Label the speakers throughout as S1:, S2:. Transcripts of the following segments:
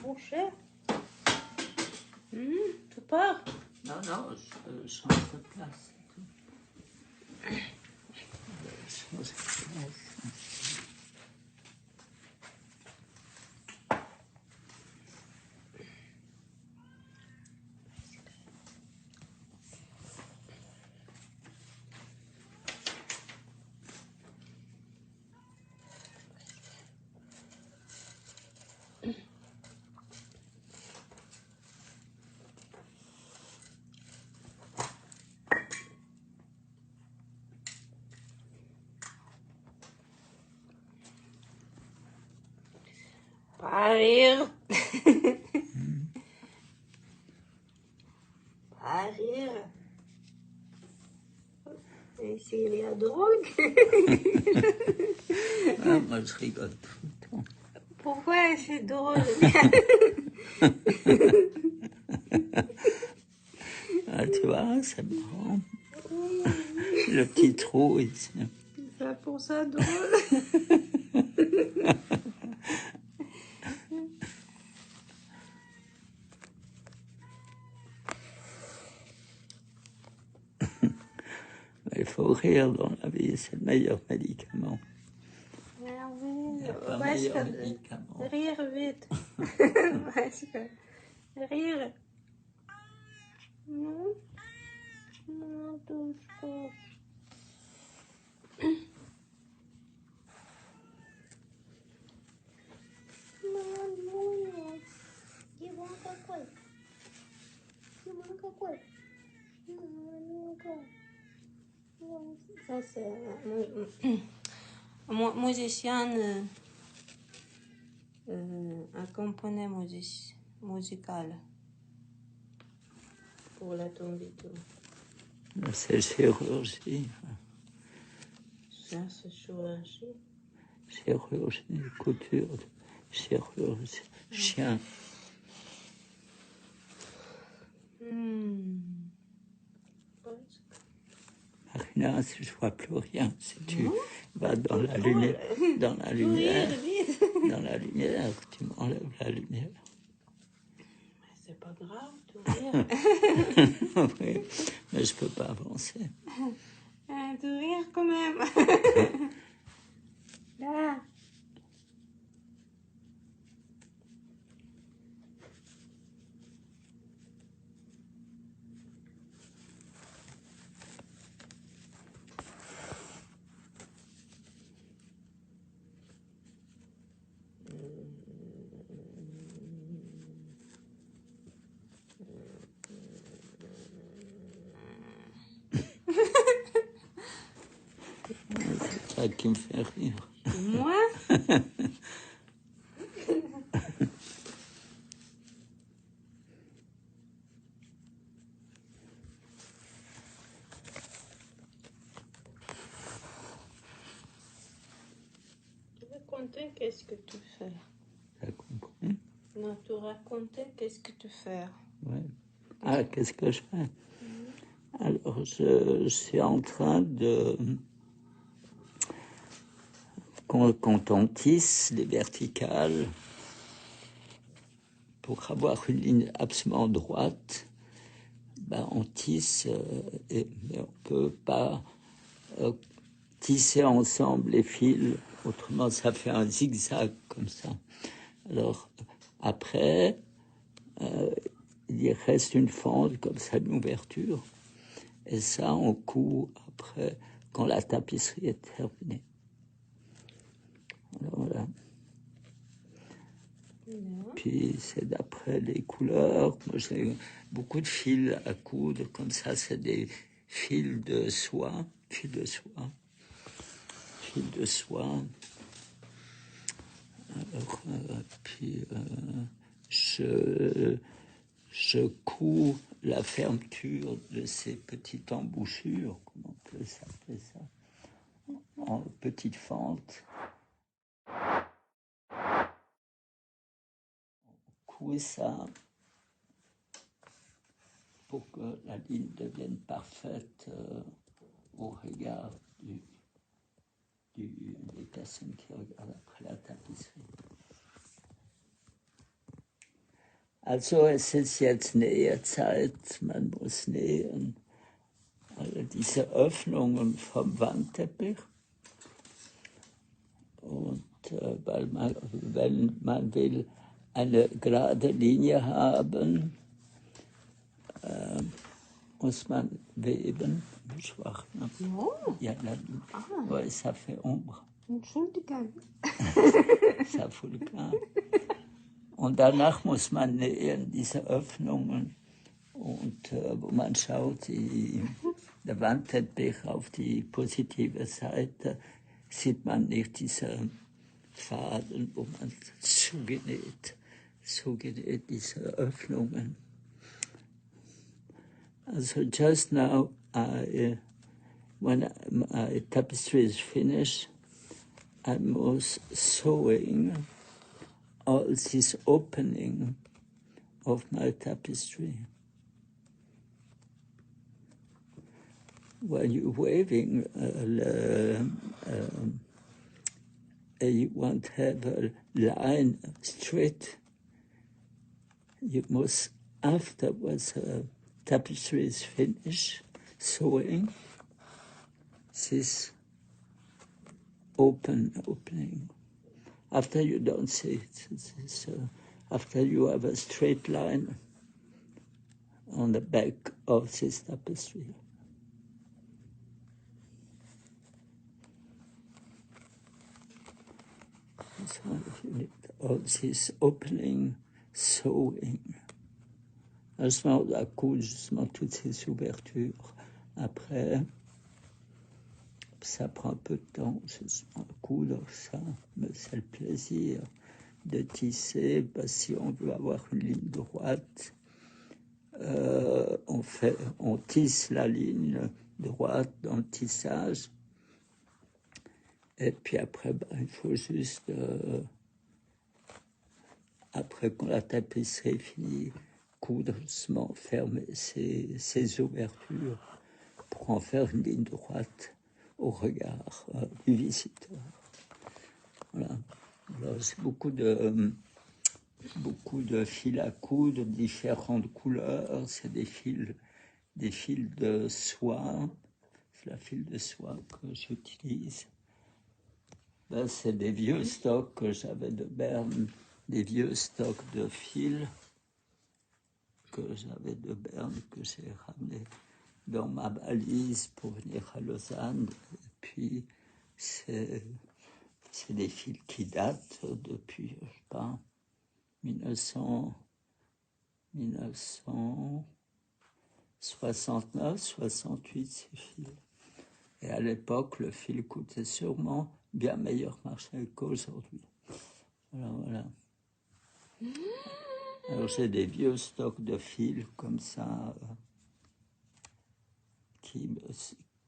S1: Boucher. Tu pars?
S2: Non, non, je change de place. Je change de place.
S1: Pas rire. Pas rire. Et s'il y a drogue?
S2: Ah, moi, je rigole tout le temps.
S1: Pourquoi c'est drôle?
S2: Ah, tu vois, c'est marrant. Le petit trou ici.
S1: C'est pour ça drôle.
S2: Il faut rire dans la vie, c'est le meilleur médicament.
S1: Ah oui,
S2: Pas meilleur médicament.
S1: rire vite. Parce que rire. Non, non, touche pas. Иван какой? Иван какой? Ça, c'est un musicien accompagné musical pour la tombito.
S2: C'est chirurgie.
S1: Ça, c'est chirurgie.
S2: Chirurgie, couture, chirurgie, chien. Marina, si je vois plus rien, si tu vas dans la lumière, dans la lumière, tu m'enlèves la lumière.
S1: Mais c'est pas grave, tout rire.
S2: Oui, mais je peux pas avancer.
S1: Tout rire quand même. Là.
S2: C'est ça qui me fait rire.
S1: Moi? Tu racontais qu'est-ce que tu fais?
S2: T'as compris?
S1: Non, tu racontais qu'est-ce que tu fais?
S2: Ouais. Ah, qu'est-ce que je fais? Alors, je suis en train de... Quand on tisse les verticales, pour avoir une ligne absolument droite, ben on tisse, mais on ne peut pas tisser ensemble les fils, autrement ça fait un zigzag comme ça. Alors, après, il reste une fente comme ça, une ouverture, et ça on coud après, quand la tapisserie est terminée. Alors, voilà. Puis c'est d'après les couleurs. Moi j'ai beaucoup de fils à coudre, comme ça c'est des fils de soie, Alors, puis je couds la fermeture de ces petites embouchures, comment on peut s'appeler ça, en petites fentes. Couper ça pour que la ligne devienne parfaite au regard des personnes qui regardent après la tapisserie. Also es ist jetzt Nähzeit, man muss nähen. Also diese Öffnungen vom Wandteppich. Und weil man, wenn man will eine gerade Linie haben, muss man weben. Schwach, ne?
S1: Oh,
S2: Ja, ouais, ça fait ombre.
S1: Entschuldigung.
S2: Ça fout le camp. Und danach muss man nähen, diese Öffnungen. Und wo man schaut, der Wandteppich auf die positive Seite, sieht man nicht diese Faden, wo man zugenäht, diese Öffnungen. Also just now, when my tapestry is finished, I was sewing all this opening of my tapestry. When you're waving, you want to have a line straight. You must, afterwards, tapestry is finished, sewing, this opening. After you don't see it, this, after you have a straight line on the back of this tapestry. So you need all this opening, sewing. Justement, on va coudre justement toutes ces ouvertures. Après, ça prend un peu de temps, justement, à coudre ça, mais c'est le plaisir de tisser, parce que si on veut avoir une ligne droite, on tisse la ligne droite dans le tissage, et puis après, il faut juste, après quand la tapisserie est finie, coudre doucement, fermer ces ouvertures pour en faire une ligne droite au regard du visiteur. Voilà. Alors, c'est beaucoup de fils à coudre, différentes couleurs. C'est des fils de soie. C'est la fil de soie que j'utilise. Là, c'est des vieux stocks que j'avais de Berne, des vieux stocks de fils que j'avais de Berne, que j'ai ramené dans ma valise pour venir à Lausanne. Et puis, c'est des fils qui datent depuis, je sais pas, 1969, 68, ces fils. Et à l'époque, le fil coûtait sûrement bien meilleur marché qu'aujourd'hui. Voilà. Alors j'ai des vieux stocks de fils comme ça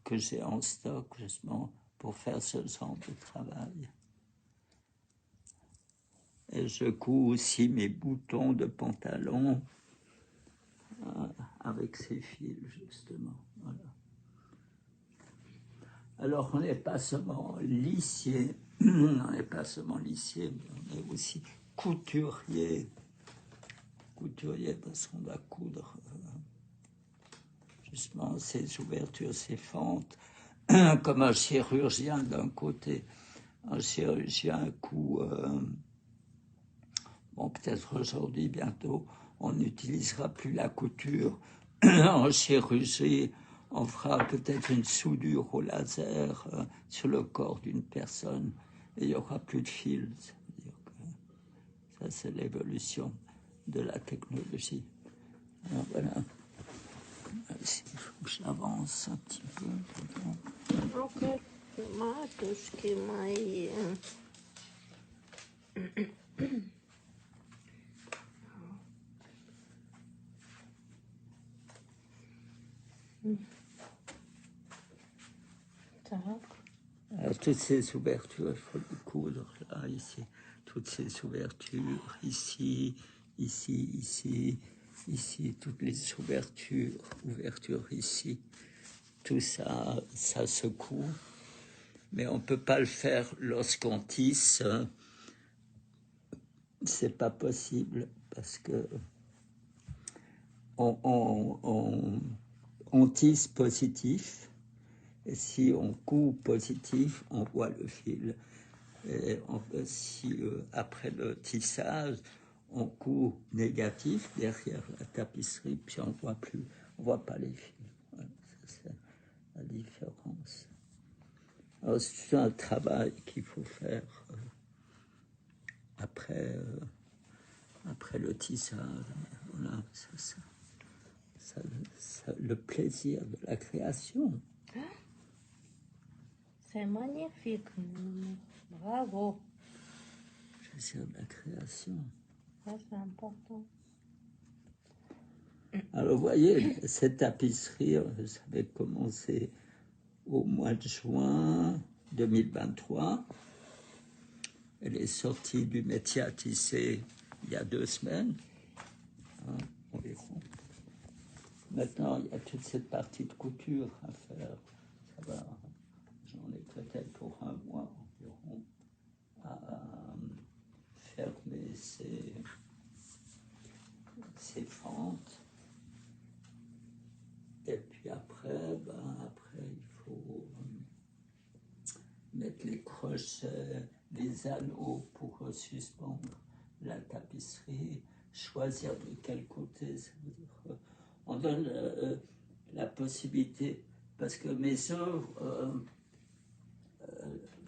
S2: que j'ai en stock justement pour faire ce genre de travail. Et je couds aussi mes boutons de pantalon avec ces fils justement. Voilà. Alors on n'est pas seulement lissier, mais on est aussi couturier. Couturier parce qu'on va coudre justement ces ouvertures, ces fentes, comme un chirurgien d'un côté. Un chirurgien bon, peut-être aujourd'hui, bientôt, on n'utilisera plus la couture. En chirurgie, on fera peut-être une soudure au laser sur le corps d'une personne et il n'y aura plus de fil. C'est-à-dire que ça, c'est l'évolution de la technologie. Alors voilà. Il faut que j'avance un petit peu.
S1: Ok, matушки мои. Так.
S2: Alors, toutes ces ouvertures, il faut les coudre là, ici. Toutes ces ouvertures, ici, toutes les ouvertures ici. Tout ça, ça se coud. Mais on ne peut pas le faire lorsqu'on tisse. C'est pas possible parce que on tisse positif, et si on coupe positif, on voit le fil. Et si après le tissage, on coupe négatif derrière la tapisserie, puis on voit pas les fils. Voilà, c'est la différence. Alors, c'est un travail qu'il faut faire après le tissage. Voilà, le plaisir de la création.
S1: C'est magnifique. Bravo.
S2: Le plaisir de la création.
S1: Ça, c'est important.
S2: Alors, vous voyez, cette tapisserie, ça avait commencé au mois de juin 2023. Elle est sortie du métier à tisser il y a 2 semaines, environ. Maintenant, il y a toute cette partie de couture à faire. Ça va, j'en ai peut-être pour 1 mois environ à fermer ces fentes. Et puis après, il faut mettre les crochets, les anneaux pour suspendre la tapisserie, choisir de quel côté. Ça veut dire, on donne la possibilité, parce que mes œuvres,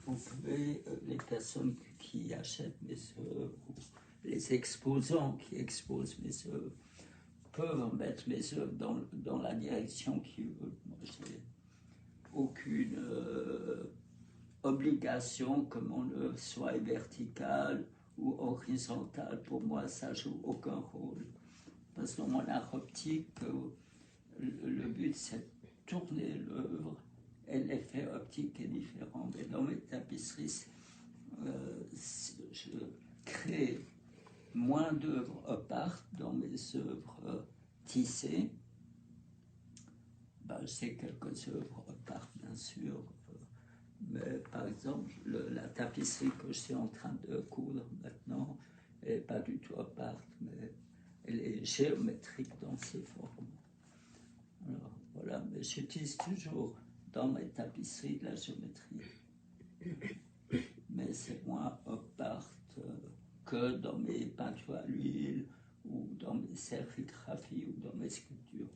S2: vous pouvez, les personnes qui achètent mes œuvres, ou les exposants qui exposent mes œuvres, peuvent mettre mes œuvres dans la direction qu'ils veulent. Moi, j'ai aucune obligation que mon œuvre soit verticale ou horizontale. Pour moi, ça joue aucun rôle. Parce que dans mon art optique, le but, c'est de tourner l'œuvre et l'effet optique est différent. Mais dans mes tapisseries, je crée moins d'œuvres op-art dans mes œuvres tissées. J'ai quelques œuvres op-art, bien sûr. Mais par exemple, la tapisserie que je suis en train de coudre maintenant n'est pas du tout op-art, mais elle est géométrique dans ses formes. Alors voilà, mais j'utilise toujours dans mes tapisseries de la géométrie. Mais c'est moins op-art que dans mes peintures à l'huile ou dans mes sérigraphies ou dans mes sculptures.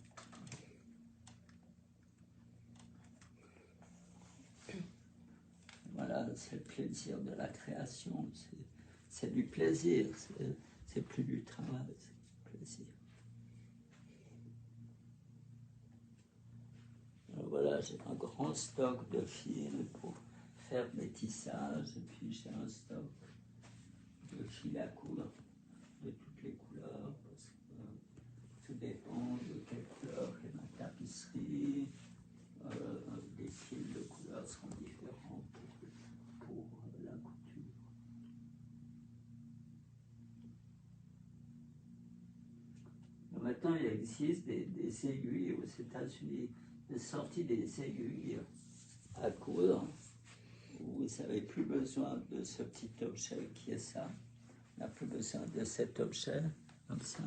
S2: Voilà, c'est le plaisir de la création. C'est du plaisir, c'est plus du travail, c'est du plaisir. Alors voilà, j'ai un grand stock de fils pour faire mes tissages, et puis j'ai un stock de fils à coudre de toutes les couleurs, parce que tout dépend de quelle couleur est ma tapisserie. Les fils de couleurs sont différents pour la couture. Maintenant, il existe des aiguilles aux États-Unis, de sortie des aiguilles à coudre, où vous n'avez plus besoin de ce petit objet qui est ça. On n'a plus besoin de cet objet, comme ça.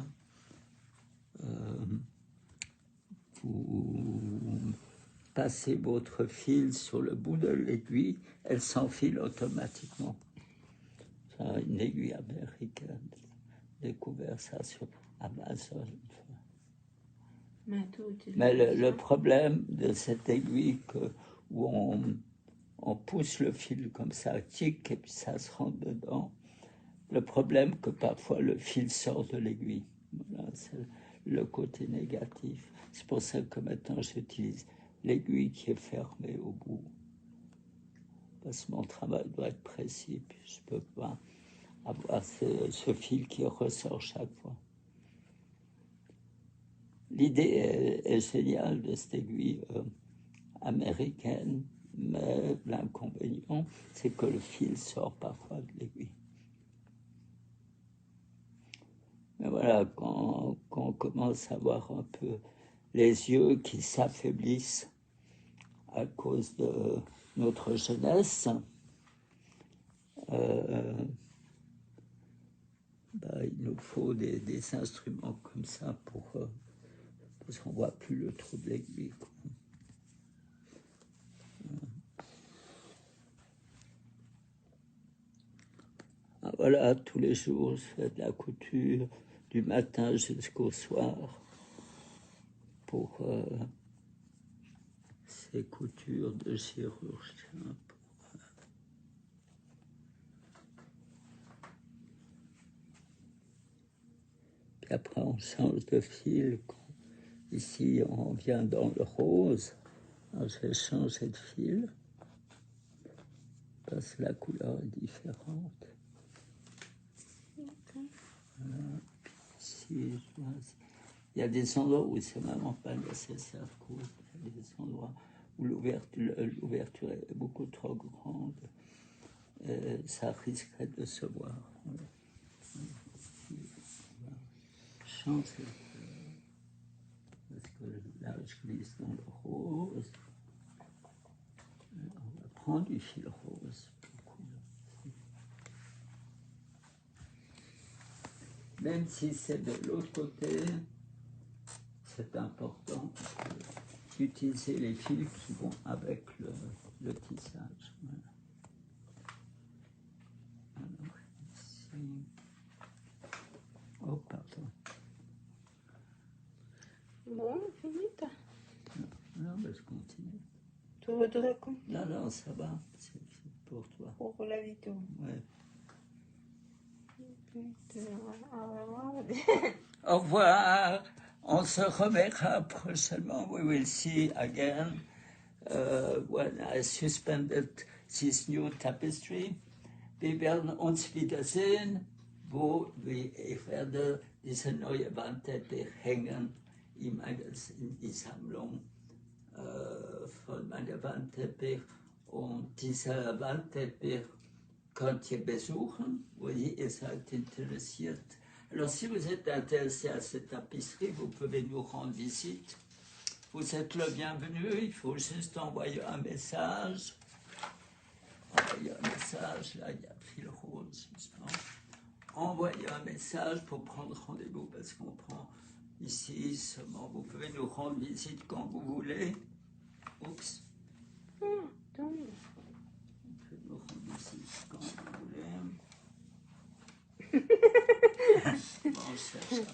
S2: Vous passez votre fil sur le bout de l'aiguille, elle s'enfile automatiquement. C'est une aiguille américaine. J'ai découvert ça sur Amazon. Mais le problème de cette aiguille, où on pousse le fil comme ça, tic, et puis ça se rentre dedans, le problème que parfois le fil sort de l'aiguille. Voilà, c'est le côté négatif. C'est pour ça que maintenant j'utilise l'aiguille qui est fermée au bout. Parce que mon travail doit être précis, puis je ne peux pas avoir ce fil qui ressort chaque fois. L'idée est géniale de cette aiguille américaine, mais l'inconvénient, c'est que le fil sort parfois de l'aiguille. Mais voilà, quand on commence à voir un peu les yeux qui s'affaiblissent à cause de notre jeunesse, il nous faut des instruments comme ça pour parce qu'on ne voit plus le trou de l'aiguille. Ah, voilà, tous les jours, je fais de la couture, du matin jusqu'au soir, pour ces coutures de chirurgien. Puis après, on change de fil. Ici, on vient dans le rose. Alors, je vais changer de fil, parce que la couleur est différente. Voilà. Ici, il y a des endroits où c'est vraiment pas nécessaire de coudre. Il y a des endroits où l'ouverture est beaucoup trop grande. Ça risquerait de se voir. Voilà. Changer. Parce que là, je glisse dans le rose. On va prendre du fil rose. Même si c'est de l'autre côté, c'est important d'utiliser les fils qui vont avec le tissage. Voilà. Alors, ici. Oh, pardon.
S1: Bon, finita.
S2: Non, mais je continue.
S1: Tu voudrais continuer
S2: Non, non, ça va. C'est pour toi.
S1: pour la vidéo.
S2: Ouais.
S1: Au revoir.
S2: Au revoir. On se reverra prochainement. We will see again when I suspended this new tapestry. Wir werden uns wiedersehen, wo ich werde diese neue Wandteppich hängen in die Sammlung von meiner Wandteppich. Und dieser Wandteppich könnt ihr besuchen, wo ihr seid interessiert. Alors, si vous êtes intéressé à cette tapisserie, vous pouvez nous rendre visite. Vous êtes le bienvenu, il faut juste envoyer un message. Envoyer un message, là il y a le fil rose, justement. Envoyer un message pour prendre rendez-vous, parce qu'on prend ici seulement. Vous pouvez nous rendre visite quand vous voulez. Oups. Vous pouvez nous rendre visite quand vous voulez. Bon, on cherche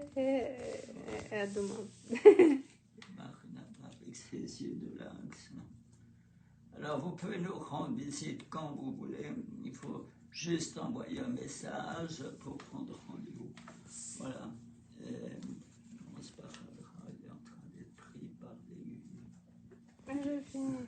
S2: après.
S1: À demain.
S2: Marina avec ses yeux de lynx. Alors, vous pouvez nous rendre visite quand vous voulez. Il faut juste envoyer un message pour prendre rendez-vous. Voilà. On se parlera. Il est en train d'être pris par des...
S1: Je finis.